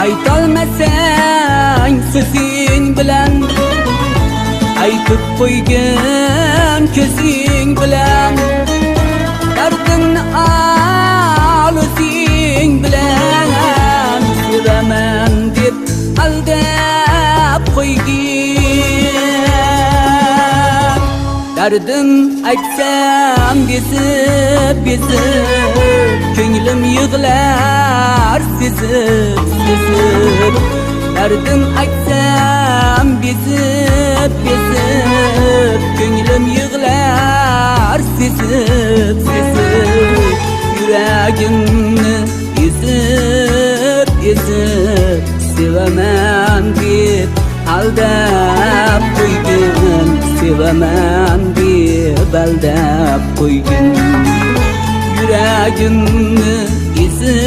aytolmasang so'zing bilan, aytib qo'ygan ko'zing bilan, dardingni ol o'zing bilan, sevaman deb aldab qo'ygin. Dardim aytsam bezib, ko'nglim yig'lar sezib. Dardim aytsam bezib, ko'nglim yig'lar sezib. Yuragimni ezib, sevaman deb aldab qo'ygin, sevaman deb aldab qo'ygin. Yuragimni ezib